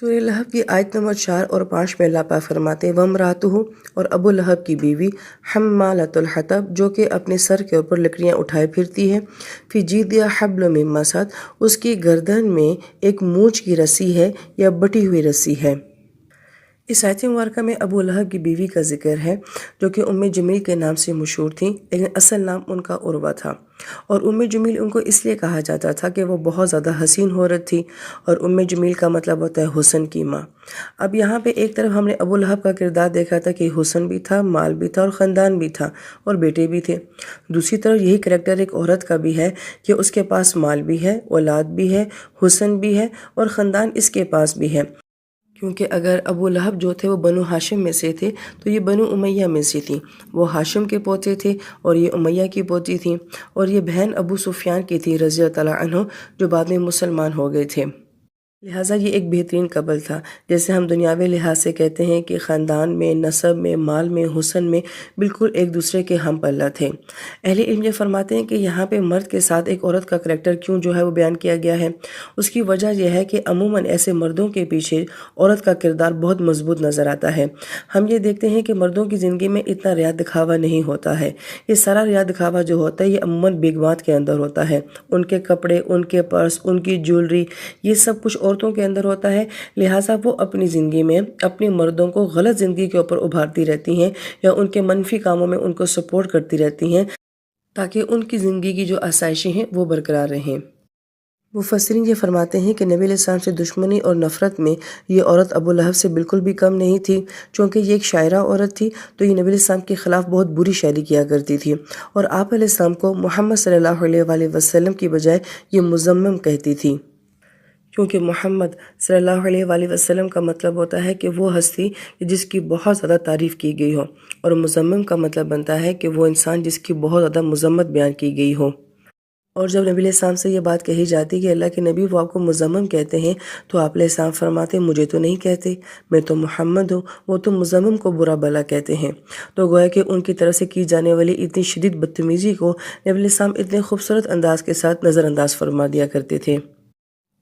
سورہ لہب کی آیت نمبر 4 اور 5 میں اللہ پاک فرماتے ہیں وَامْرَأَتُهُ، اور ابو لہب کی بیوی حمالۃ الحطب، جو کہ اپنے سر کے اوپر لکڑیاں اٹھائے پھرتی ہے، فی جیدہا حبل من مسد، اس کی گردن میں ایک مونچھ کی رسی ہے یا بٹی ہوئی رسی ہے۔ اس آیت مبارکہ میں ابو لہب کی بیوی کا ذکر ہے، جو کہ ام جمیل کے نام سے مشہور تھی، لیکن اصل نام ان کا عروہ تھا، اور ام جمیل ان کو اس لیے کہا جاتا تھا کہ وہ بہت زیادہ حسین عورت تھی، اور ام جمیل کا مطلب ہوتا ہے حسن کی ماں۔ اب یہاں پہ ایک طرف ہم نے ابو لہب کا کردار دیکھا تھا کہ حسن بھی تھا، مال بھی تھا، اور خاندان بھی تھا، اور بیٹے بھی تھے۔ دوسری طرف یہی کریکٹر ایک عورت کا بھی ہے کہ اس کے پاس مال بھی ہے، اولاد بھی ہے، حسن بھی ہے، اور خاندان اس کے پاس بھی ہے، کیونکہ اگر ابو لہب جو تھے وہ بنو ہاشم میں سے تھے تو یہ بنو امیہ میں سے تھی، وہ ہاشم کے پوتے تھے اور یہ امیہ کی پوتی تھیں، اور یہ بہن ابو سفیان کی تھی رضی اللہ عنہ، جو بعد میں مسلمان ہو گئے تھے۔ لہٰذا یہ ایک بہترین قبل تھا، جیسے ہم دنیاوی لحاظ سے کہتے ہیں کہ خاندان میں، نسب میں، مال میں، حسن میں بالکل ایک دوسرے کے ہم پلہ تھے۔ اہل علم یہ فرماتے ہیں کہ یہاں پہ مرد کے ساتھ ایک عورت کا کریکٹر کیوں جو ہے وہ بیان کیا گیا ہے، اس کی وجہ یہ ہے کہ عموماً ایسے مردوں کے پیچھے عورت کا کردار بہت مضبوط نظر آتا ہے۔ ہم یہ دیکھتے ہیں کہ مردوں کی زندگی میں اتنا ریا دکھاوا نہیں ہوتا ہے، یہ سارا ریا دکھاوا جو ہوتا ہے یہ عموماً بیگمات کے اندر ہوتا ہے، ان کے کپڑے، ان کے پرس، ان کی جولری، یہ سب کچھ عورتوں کے اندر ہوتا ہے۔ لہٰذا وہ اپنی زندگی میں اپنے مردوں کو غلط زندگی کے اوپر ابھارتی رہتی ہیں یا ان کے منفی کاموں میں ان کو سپورٹ کرتی رہتی ہیں، تاکہ ان کی زندگی کی جو آسائشیں ہیں وہ برقرار رہیں۔ مفسرین یہ فرماتے ہیں کہ نبی علیہ السلام سے دشمنی اور نفرت میں یہ عورت ابو لہب سے بالکل بھی کم نہیں تھی، چونکہ یہ ایک شاعرہ عورت تھی تو یہ نبی علیہ السلام کے خلاف بہت بری شاعری کیا کرتی تھی، اور آپ علیہ السلام کو محمد صلی اللہ علیہ وآلہ وسلم کی بجائے یہ مزمم کہتی تھی، کیونکہ محمد صلی اللہ علیہ وآلہ وسلم کا مطلب ہوتا ہے کہ وہ ہستی جس کی بہت زیادہ تعریف کی گئی ہو، اور مزمم کا مطلب بنتا ہے کہ وہ انسان جس کی بہت زیادہ مذمت بیان کی گئی ہو۔ اور جب نبی علیہ السلام سے یہ بات کہی جاتی کہ اللہ کے نبی وہ آپ کو مزمم کہتے ہیں، تو آپ علیہ السلام فرماتے مجھے تو نہیں کہتے، میں تو محمد ہوں، وہ تو مزمم کو برا بلا کہتے ہیں۔ تو گویا کہ ان کی طرف سے کی جانے والی اتنی شدید بدتمیزی کو نبی علیہ السلام اتنے خوبصورت انداز کے ساتھ نظر انداز فرما دیا کرتے تھے۔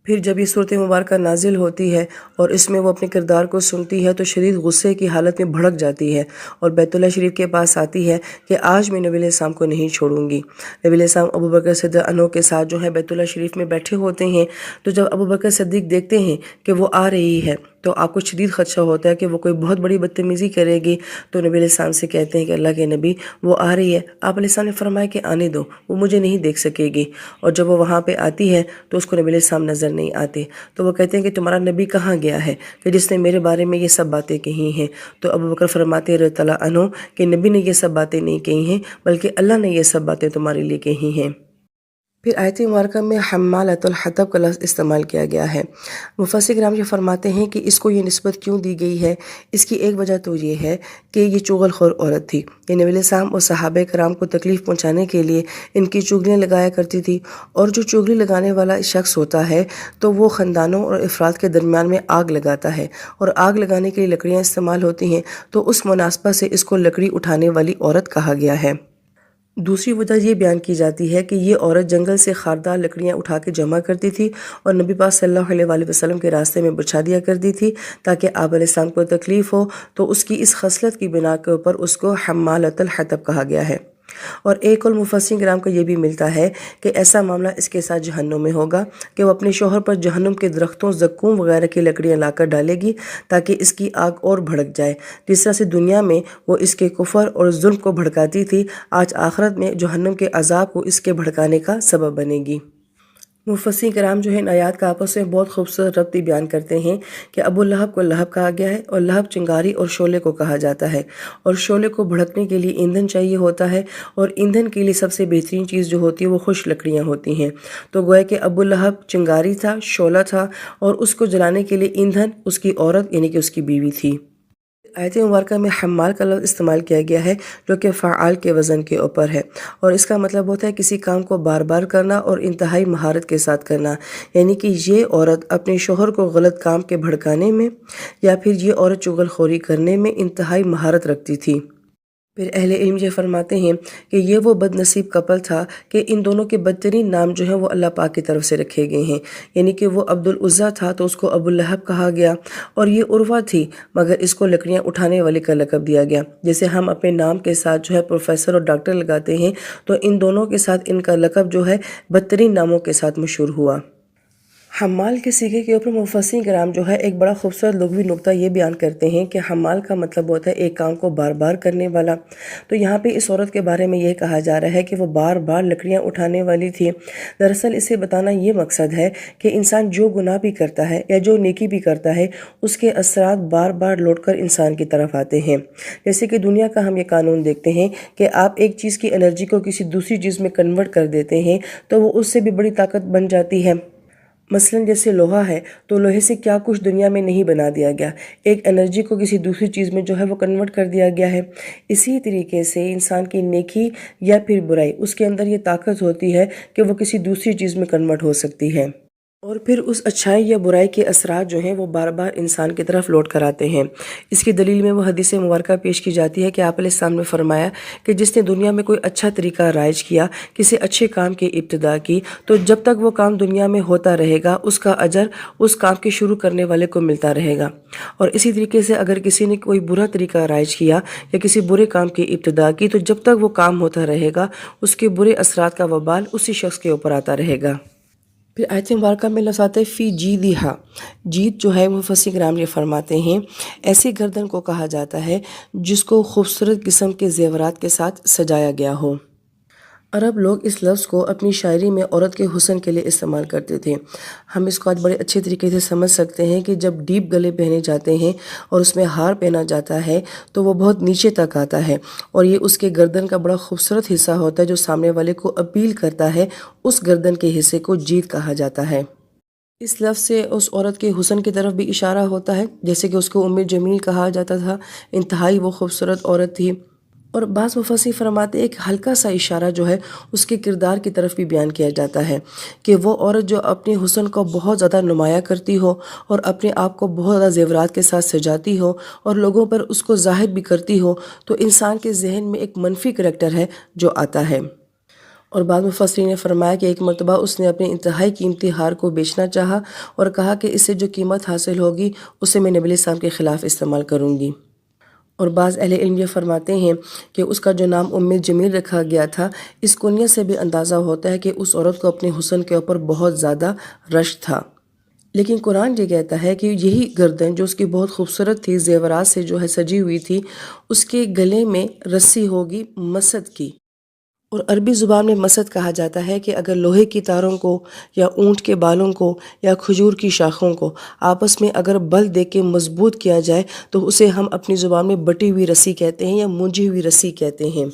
پھر جب یہ صورت مبارکہ نازل ہوتی ہے اور اس میں وہ اپنے کردار کو سنتی ہے تو شدید غصے کی حالت میں بھڑک جاتی ہے، اور بیت اللہ شریف کے پاس آتی ہے کہ آج میں نبی علیہ السلام کو نہیں چھوڑوں گی۔ نبی علیہ السلام ابو بکر صدیق عنہ کے ساتھ جو ہے بیت اللہ شریف میں بیٹھے ہوتے ہیں، تو جب ابو بکر صدیق دیکھتے ہیں کہ وہ آ رہی ہے تو آپ کو شدید خدشہ ہوتا ہے کہ وہ کوئی بہت بڑی بدتمیزی کرے گی، تو نبی علیہ السلام سے کہتے ہیں کہ اللہ کے نبی وہ آ رہی ہے۔ آپ علیہ السلام نے فرمایا کہ آنے دو، وہ مجھے نہیں دیکھ سکے گی، اور جب وہ وہاں پہ آتی ہے تو اس کو نبی علیہ السلام نظر نہیں آتے، تو وہ کہتے ہیں کہ تمہارا نبی کہاں گیا ہے کہ جس نے میرے بارے میں یہ سب باتیں کہی ہیں؟ تو ابو بکر فرماتے ہیں رضی اللہ عنہ کہ نبی نے یہ سب باتیں نہیں کہی ہیں، بلکہ اللہ نے یہ سب باتیں تمہارے لیے کہی ہیں۔ پھر آیت مبارکہ میں حمالۃ الحطب کا لفظ استعمال کیا گیا ہے۔ مفسر کرام یہ فرماتے ہیں کہ اس کو یہ نسبت کیوں دی گئی ہے، اس کی ایک وجہ تو یہ ہے کہ یہ چغل خور عورت تھی، یہ نبی علیہ السلام اور صحابہ کرام کو تکلیف پہنچانے کے لیے ان کی چغلیاں لگایا کرتی تھی، اور جو چغلی لگانے والا شخص ہوتا ہے تو وہ خاندانوں اور افراد کے درمیان میں آگ لگاتا ہے، اور آگ لگانے کے لیے لکڑیاں استعمال ہوتی ہیں، تو اس مناسبت سے اس کو لکڑی اٹھانے والی عورت کہا گیا ہے۔ دوسری وجہ یہ بیان کی جاتی ہے کہ یہ عورت جنگل سے خاردار لکڑیاں اٹھا کے جمع کرتی تھی اور نبی پاک صلی اللہ علیہ وآلہ وسلم کے راستے میں بچھا دیا کرتی تھی تاکہ آپ علیہ السلام کو تکلیف ہو، تو اس کی اس خصلت کی بنا کے اوپر اس کو حمالۃ الحطب کہا گیا ہے۔ اور ایک اور مفسرین کرام کو یہ بھی ملتا ہے کہ ایسا معاملہ اس کے ساتھ جہنم میں ہوگا کہ وہ اپنے شوہر پر جہنم کے درختوں، زقوم وغیرہ کی لکڑیاں لا کر ڈالے گی تاکہ اس کی آگ اور بھڑک جائے، جس طرح سے دنیا میں وہ اس کے کفر اور ظلم کو بھڑکاتی تھی، آج آخرت میں جہنم کے عذاب کو اس کے بھڑکانے کا سبب بنے گی۔ مفسرین کرام جو ہے ان آیات کا آپس میں بہت خوبصورت ربط بیان کرتے ہیں کہ ابو لہب کو لہب کہا گیا ہے، اور لہب چنگاری اور شعلے کو کہا جاتا ہے، اور شعلے کو بھڑکنے کے لیے ایندھن چاہیے ہوتا ہے، اور ایندھن کے لیے سب سے بہترین چیز جو ہوتی ہے وہ خشک لکڑیاں ہوتی ہیں۔ تو گویا کہ ابو لہب چنگاری تھا، شعلہ تھا، اور اس کو جلانے کے لیے ایندھن اس کی عورت یعنی کہ اس کی بیوی تھی۔ آیت مبارکہ میں حمال کا لفظ استعمال کیا گیا ہے جو کہ فعال کے وزن کے اوپر ہے، اور اس کا مطلب ہوتا ہے کسی کام کو بار بار کرنا اور انتہائی مہارت کے ساتھ کرنا، یعنی کہ یہ عورت اپنے شوہر کو غلط کام کے بھڑکانے میں یا پھر یہ عورت چغل خوری کرنے میں انتہائی مہارت رکھتی تھی۔ پھر اہل علم یہ فرماتے ہیں کہ یہ وہ بد نصیب کپل تھا کہ ان دونوں کے بدترین نام جو ہیں وہ اللہ پاک کی طرف سے رکھے گئے ہیں، یعنی کہ وہ عبد العزیٰ تھا تو اس کو ابو لہب کہا گیا، اور یہ عروہ تھی مگر اس کو لکڑیاں اٹھانے والے کا لقب دیا گیا۔ جیسے ہم اپنے نام کے ساتھ جو ہے پروفیسر اور ڈاکٹر لگاتے ہیں، تو ان دونوں کے ساتھ ان کا لقب جو ہے بدترین ناموں کے ساتھ مشہور ہوا۔ حمال کے صیغے کے اوپر مفسرین کرام جو ہے ایک بڑا خوبصورت لغوی نقطہ یہ بیان کرتے ہیں کہ حمال کا مطلب ہوتا ہے ایک کام کو بار بار کرنے والا۔ تو یہاں پہ اس عورت کے بارے میں یہ کہا جا رہا ہے کہ وہ بار بار لکڑیاں اٹھانے والی تھی۔ دراصل اسے بتانا یہ مقصد ہے کہ انسان جو گناہ بھی کرتا ہے یا جو نیکی بھی کرتا ہے، اس کے اثرات بار بار لوٹ کر انسان کی طرف آتے ہیں۔ جیسے کہ دنیا کا ہم یہ قانون دیکھتے ہیں کہ آپ ایک چیز کی انرجی کو کسی دوسری چیز میں کنورٹ کر دیتے ہیں تو وہ اس سے بھی بڑی طاقت بن جاتی ہے۔ مثلاً جیسے لوہا ہے تو لوہے سے کیا کچھ دنیا میں نہیں بنا دیا گیا، ایک انرجی کو کسی دوسری چیز میں جو ہے وہ کنورٹ کر دیا گیا ہے۔ اسی طریقے سے انسان کی نیکی یا پھر برائی، اس کے اندر یہ طاقت ہوتی ہے کہ وہ کسی دوسری چیز میں کنورٹ ہو سکتی ہے، اور پھر اس اچھائی یا برائی کے اثرات جو ہیں وہ بار بار انسان کی طرف لوٹ کر آتے ہیں۔ اس کی دلیل میں وہ حدیث مبارکہ پیش کی جاتی ہے کہ آپ علیہ السلام نے فرمایا کہ جس نے دنیا میں کوئی اچھا طریقہ رائج کیا، کسی اچھے کام کی ابتدا کی، تو جب تک وہ کام دنیا میں ہوتا رہے گا اس کا اجر اس کام کے شروع کرنے والے کو ملتا رہے گا۔ اور اسی طریقے سے اگر کسی نے کوئی برا طریقہ رائج کیا یا کسی برے کام کی ابتدا کی، تو جب تک وہ کام ہوتا رہے گا اس کے برے اثرات کا وبال اسی شخص کے اوپر آتا رہے گا۔ پھر آیت مبارکہ میں لفظ آتا ہے فی جیدہا، جید جو ہے مفسرین کرام یہ فرماتے ہیں ایسی گردن کو کہا جاتا ہے جس کو خوبصورت قسم کے زیورات کے ساتھ سجایا گیا ہو۔ عرب لوگ اس لفظ کو اپنی شاعری میں عورت کے حسن کے لیے استعمال کرتے تھے۔ ہم اس کو آج بڑے اچھے طریقے سے سمجھ سکتے ہیں کہ جب ڈیپ گلے پہنے جاتے ہیں اور اس میں ہار پہنا جاتا ہے تو وہ بہت نیچے تک آتا ہے، اور یہ اس کے گردن کا بڑا خوبصورت حصہ ہوتا ہے جو سامنے والے کو اپیل کرتا ہے، اس گردن کے حصے کو جید کہا جاتا ہے۔ اس لفظ سے اس عورت کے حسن کی طرف بھی اشارہ ہوتا ہے، جیسے کہ اس کو ام جمیل کہا جاتا تھا، انتہائی وہ خوبصورت عورت تھی۔ اور بعض مفسرین فرماتے ہیں ایک ہلکا سا اشارہ جو ہے اس کے کردار کی طرف بھی بیان کیا جاتا ہے کہ وہ عورت جو اپنے حسن کو بہت زیادہ نمایاں کرتی ہو اور اپنے آپ کو بہت زیادہ زیورات کے ساتھ سجاتی ہو اور لوگوں پر اس کو ظاہر بھی کرتی ہو، تو انسان کے ذہن میں ایک منفی کریکٹر ہے جو آتا ہے۔ اور بعض مفسرین نے فرمایا کہ ایک مرتبہ اس نے اپنے انتہائی قیمتی ہار کو بیچنا چاہا اور کہا کہ اس سے جو قیمت حاصل ہوگی اسے میں نبی علیہ السلام کے خلاف استعمال کروں گی۔ اور بعض اہل علم یہ فرماتے ہیں کہ اس کا جو نام ام جمیل رکھا گیا تھا، اس کنیت سے بھی اندازہ ہوتا ہے کہ اس عورت کو اپنے حسن کے اوپر بہت زیادہ رشک تھا۔ لیکن قرآن یہ کہتا ہے کہ یہی گردن جو اس کی بہت خوبصورت تھی، زیورات سے جو ہے سجی ہوئی تھی، اس کے گلے میں رسی ہوگی مسد کی۔ اور عربی زبان میں مسد کہا جاتا ہے کہ اگر لوہے کی تاروں کو یا اونٹ کے بالوں کو یا کھجور کی شاخوں کو آپس میں اگر بل دے کے مضبوط کیا جائے تو اسے ہم اپنی زبان میں بٹی ہوئی رسی کہتے ہیں یا مونجھی ہوئی رسی کہتے ہیں۔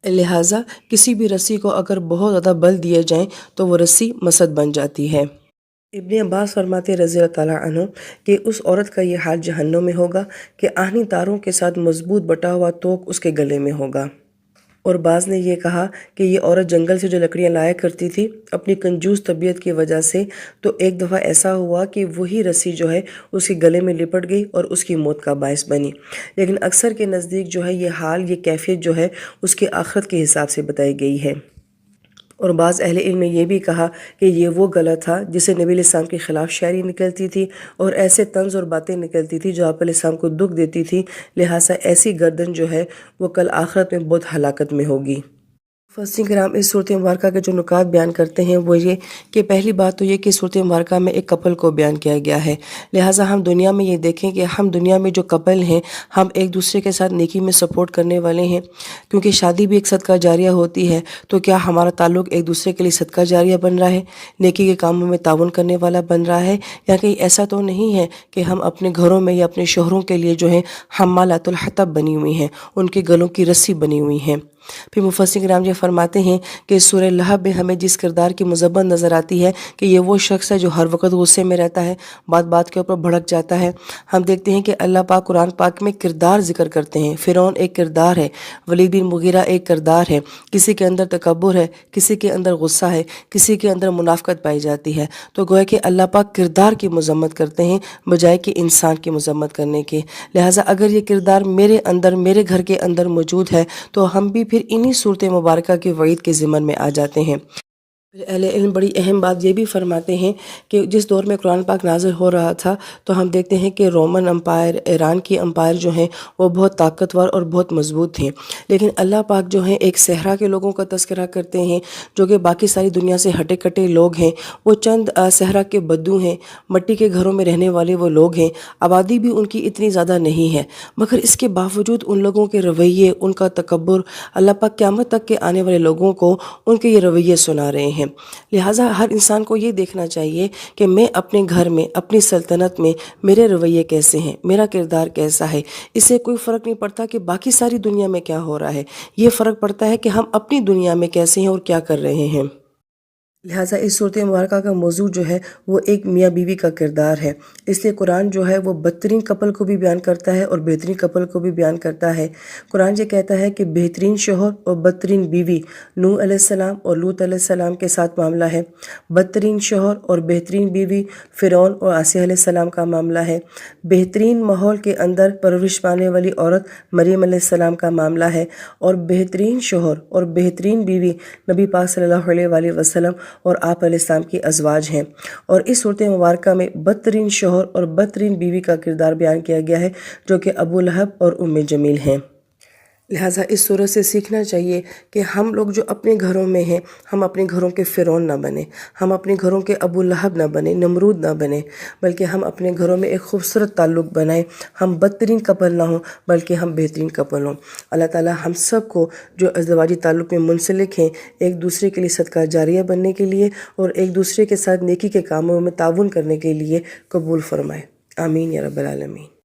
لہٰذا کسی بھی رسی کو اگر بہت زیادہ بل دیے جائیں تو وہ رسی مسد بن جاتی ہے۔ ابن عباس فرماتے رضی اللہ تعالیٰ عنہ کہ اس عورت کا یہ حال جہنم میں ہوگا کہ آہنی تاروں کے ساتھ مضبوط بٹا ہوا توق اس کے گلے میں ہوگا۔ اور بعض نے یہ کہا کہ یہ عورت جنگل سے جو لکڑیاں لایا کرتی تھی اپنی کنجوس طبیعت کی وجہ سے، تو ایک دفعہ ایسا ہوا کہ وہی رسی جو ہے اس کے گلے میں لپٹ گئی اور اس کی موت کا باعث بنی۔ لیکن اکثر کے نزدیک جو ہے یہ حال، یہ کیفیت جو ہے اس کے آخرت کے حساب سے بتائی گئی ہے۔ اور بعض اہل علم نے یہ بھی کہا کہ یہ وہ گلا تھا جسے نبی علیہ السلام کے خلاف شاعری نکلتی تھی اور ایسے طنز اور باتیں نکلتی تھی جو آپ علیہ السلام کو دکھ دیتی تھی، لہٰذا ایسی گردن جو ہے وہ کل آخرت میں بہت ہلاکت میں ہوگی۔ مفسرین کرام اس صورت مبارکہ کے جو نکات بیان کرتے ہیں وہ یہ کہ پہلی بات تو یہ کہ صورت مبارکہ میں ایک کپل کو بیان کیا گیا ہے، لہٰذا ہم دنیا میں یہ دیکھیں کہ ہم دنیا میں جو کپل ہیں ہم ایک دوسرے کے ساتھ نیکی میں سپورٹ کرنے والے ہیں، کیونکہ شادی بھی ایک صدقہ جاریہ ہوتی ہے، تو کیا ہمارا تعلق ایک دوسرے کے لیے صدقہ جاریہ بن رہا ہے، نیکی کے کاموں میں تعاون کرنے والا بن رہا ہے، یا کہیں ایسا تو نہیں ہے کہ ہم اپنے گھروں میں یا اپنے شوہروں کے لیے جو ہیں حمالات الحطب بنی ہوئی ہیں، ان کے گلوں کی رسی بنی ہوئی ہیں۔ پھر مفسر کرام یہ فرماتے ہیں کہ سورہ لہب میں ہمیں جس کردار کی مذمت نظر آتی ہے کہ یہ وہ شخص ہے جو ہر وقت غصے میں رہتا ہے، بات بات کے اوپر بھڑک جاتا ہے۔ ہم دیکھتے ہیں کہ اللہ پاک قرآن پاک میں کردار ذکر کرتے ہیں۔ فرعون ایک کردار ہے، ولید بن مغیرہ ایک کردار ہے، کسی کے اندر تکبر ہے، کسی کے اندر غصہ ہے، کسی کے اندر منافقت پائی جاتی ہے۔ تو گویا کہ اللہ پاک کردار کی مذمت کرتے ہیں بجائے کہ انسان کی مذمت کرنے کے۔ لہٰذا اگر یہ کردار میرے اندر، میرے گھر کے اندر موجود ہے تو ہم بھی پھر انہی صورت مبارکہ کے وعید کے ضمن میں آ جاتے ہیں۔ پھر اہل علم بڑی اہم بات یہ بھی فرماتے ہیں کہ جس دور میں قرآن پاک نازل ہو رہا تھا تو ہم دیکھتے ہیں کہ رومن امپائر، ایران کی امپائر جو ہیں وہ بہت طاقتور اور بہت مضبوط تھے، لیکن اللہ پاک جو ہیں ایک صحرا کے لوگوں کا تذکرہ کرتے ہیں جو کہ باقی ساری دنیا سے ہٹے کٹے لوگ ہیں۔ وہ چند صحرا کے بدو ہیں، مٹی کے گھروں میں رہنے والے وہ لوگ ہیں، آبادی بھی ان کی اتنی زیادہ نہیں ہے، مگر اس کے باوجود ان لوگوں کے رویے، ان کا تکبر، اللہ پاک قیامت تک کے آنے والے لوگوں کو ان کے یہ رویے سنا رہے ہیں۔ لہٰذا ہر انسان کو یہ دیکھنا چاہیے کہ میں اپنے گھر میں، اپنی سلطنت میں میرے رویے کیسے ہیں، میرا کردار کیسا ہے۔ اس سے کوئی فرق نہیں پڑتا کہ باقی ساری دنیا میں کیا ہو رہا ہے، یہ فرق پڑتا ہے کہ ہم اپنی دنیا میں کیسے ہیں اور کیا کر رہے ہیں۔ لہٰذا اس صورت مبارکہ کا موضوع جو ہے وہ ایک میاں بیوی کا کردار ہے، اس لیے قرآن جو ہے وہ بدترین کپل کو بھی بیان کرتا ہے اور بہترین کپل کو بھی بیان کرتا ہے۔ قرآن یہ کہتا ہے کہ بہترین شوہر اور بدترین بیوی نوح علیہ السلام اور لوط علیہ السلام کے ساتھ معاملہ ہے، بدترین شوہر اور بہترین بیوی فرعون اور آسیہ علیہ السلام کا معاملہ ہے، بہترین ماحول کے اندر پرورش پانے والی عورت مریم علیہ السلام کا معاملہ ہے، اور بہترین شوہر اور بہترین بیوی نبی پاک صلی اللہ علیہ وآلہ وسلم اور آپ علیہ السلام کی ازواج ہیں۔ اور اس صورت مبارکہ میں بدترین شوہر اور بدترین بیوی کا کردار بیان کیا گیا ہے جو کہ ابو لہب اور ام جمیل ہیں۔ لہٰذا اس صورت سے سیکھنا چاہیے کہ ہم لوگ جو اپنے گھروں میں ہیں، ہم اپنے گھروں کے فرعون نہ بنیں، ہم اپنے گھروں کے ابو لہب نہ بنیں، نمرود نہ بنیں، بلکہ ہم اپنے گھروں میں ایک خوبصورت تعلق بنائیں۔ ہم بدترین کپل نہ ہوں بلکہ ہم بہترین کپل ہوں۔ اللہ تعالیٰ ہم سب کو جو ازدواجی تعلق میں منسلک ہیں ایک دوسرے کے لیے صدقہ جاریہ بننے کے لیے اور ایک دوسرے کے ساتھ نیکی کے کاموں میں تعاون کرنے کے لیے قبول فرمائے۔ آمین یا رب العالمین۔